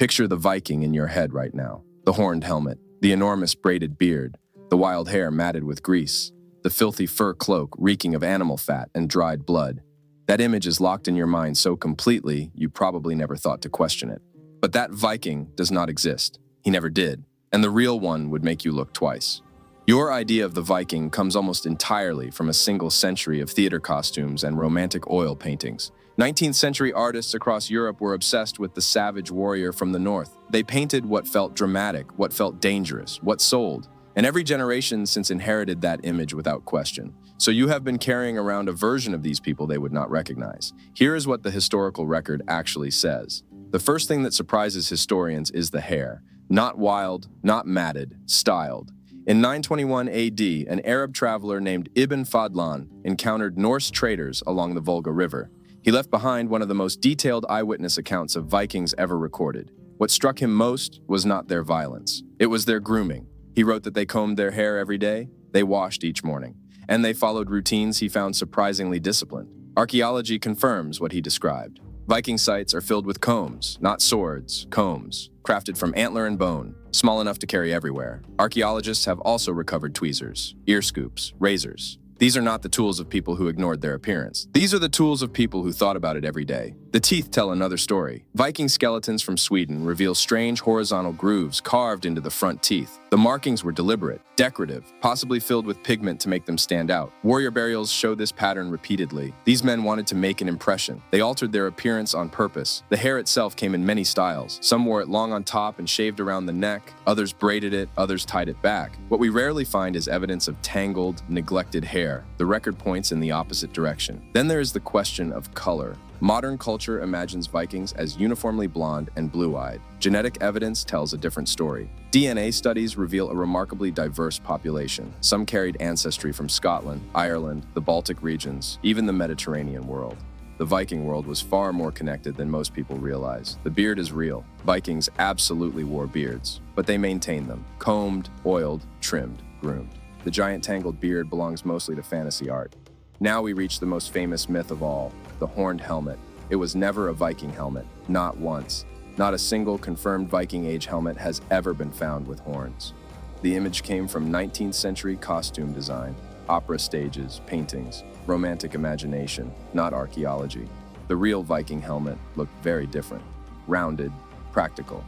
Picture the Viking in your head right now. The horned helmet, the enormous braided beard, the wild hair matted with grease, the filthy fur cloak reeking of animal fat and dried blood. That image is locked in your mind so completely, you probably never thought to question it. But that Viking does not exist. He never did. And the real one would make you look twice. Your idea of the Viking comes almost entirely from a single century of theater costumes and romantic oil paintings. 19th century artists across Europe were obsessed with the savage warrior from the north. They painted what felt dramatic, what felt dangerous, what sold. And every generation since inherited that image without question. So you have been carrying around a version of these people they would not recognize. Here is what the historical record actually says. The first thing that surprises historians is the hair. Not wild, not matted, styled. In 921 AD, an Arab traveler named Ibn Fadlan encountered Norse traders along the Volga River. He left behind one of the most detailed eyewitness accounts of Vikings ever recorded. What struck him most was not their violence. It was their grooming. He wrote that they combed their hair every day, they washed each morning, and they followed routines he found surprisingly disciplined. Archaeology confirms what he described. Viking sites are filled with combs, not swords, combs, crafted from antler and bone, small enough to carry everywhere. Archaeologists have also recovered tweezers, ear scoops, razors. These are not the tools of people who ignored their appearance. These are the tools of people who thought about it every day. The teeth tell another story. Viking skeletons from Sweden reveal strange horizontal grooves carved into the front teeth. The markings were deliberate, decorative, possibly filled with pigment to make them stand out. Warrior burials show this pattern repeatedly. These men wanted to make an impression. They altered their appearance on purpose. The hair itself came in many styles. Some wore it long on top and shaved around the neck. Others braided it, others tied it back. What we rarely find is evidence of tangled, neglected hair. The record points in the opposite direction. Then there is the question of color. Modern culture imagines Vikings as uniformly blonde and blue-eyed. Genetic evidence tells a different story. DNA studies reveal a remarkably diverse population. Some carried ancestry from Scotland, Ireland, the Baltic regions, even the Mediterranean world. The Viking world was far more connected than most people realize. The beard is real. Vikings absolutely wore beards, but they maintained them. Combed, oiled, trimmed, groomed. The giant tangled beard belongs mostly to fantasy art. Now we reach the most famous myth of all, the horned helmet. It was never a Viking helmet, not once. Not a single confirmed Viking Age helmet has ever been found with horns. The image came from 19th century costume design, opera stages, paintings, romantic imagination, not archaeology. The real Viking helmet looked very different. Rounded, practical,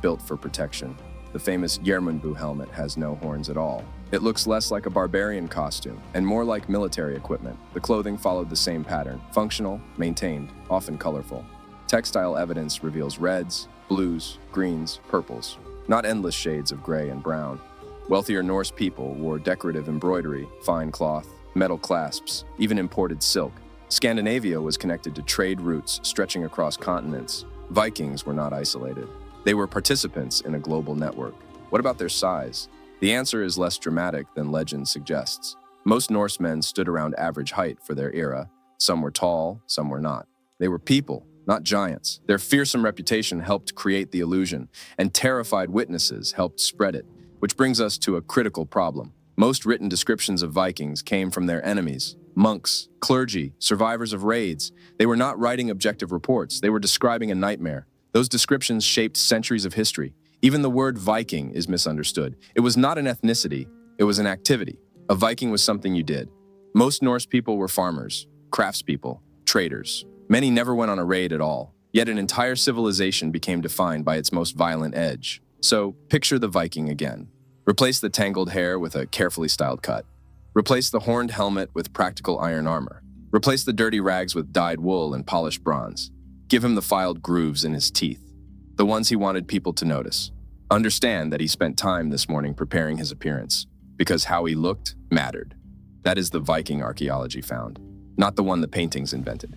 built for protection. The famous Yermunbu helmet has no horns at all. It looks less like a barbarian costume and more like military equipment. The clothing followed the same pattern, functional, maintained, often colorful. Textile evidence reveals reds, blues, greens, purples, not endless shades of gray and brown. Wealthier Norse people wore decorative embroidery, fine cloth, metal clasps, even imported silk. Scandinavia was connected to trade routes stretching across continents. Vikings were not isolated. They were participants in a global network. What about their size? The answer is less dramatic than legend suggests. Most Norsemen stood around average height for their era. Some were tall, some were not. They were people, not giants. Their fearsome reputation helped create the illusion, and terrified witnesses helped spread it, which brings us to a critical problem. Most written descriptions of Vikings came from their enemies, monks, clergy, survivors of raids. They were not writing objective reports, they were describing a nightmare. Those descriptions shaped centuries of history. Even the word Viking is misunderstood. It was not an ethnicity, it was an activity. A Viking was something you did. Most Norse people were farmers, craftspeople, traders. Many never went on a raid at all, yet an entire civilization became defined by its most violent edge. So, picture the Viking again. Replace the tangled hair with a carefully styled cut. Replace the horned helmet with practical iron armor. Replace the dirty rags with dyed wool and polished bronze. Give him the filed grooves in his teeth, the ones he wanted people to notice. Understand that he spent time this morning preparing his appearance, because how he looked mattered. That is the Viking archaeology found, not the one the paintings invented.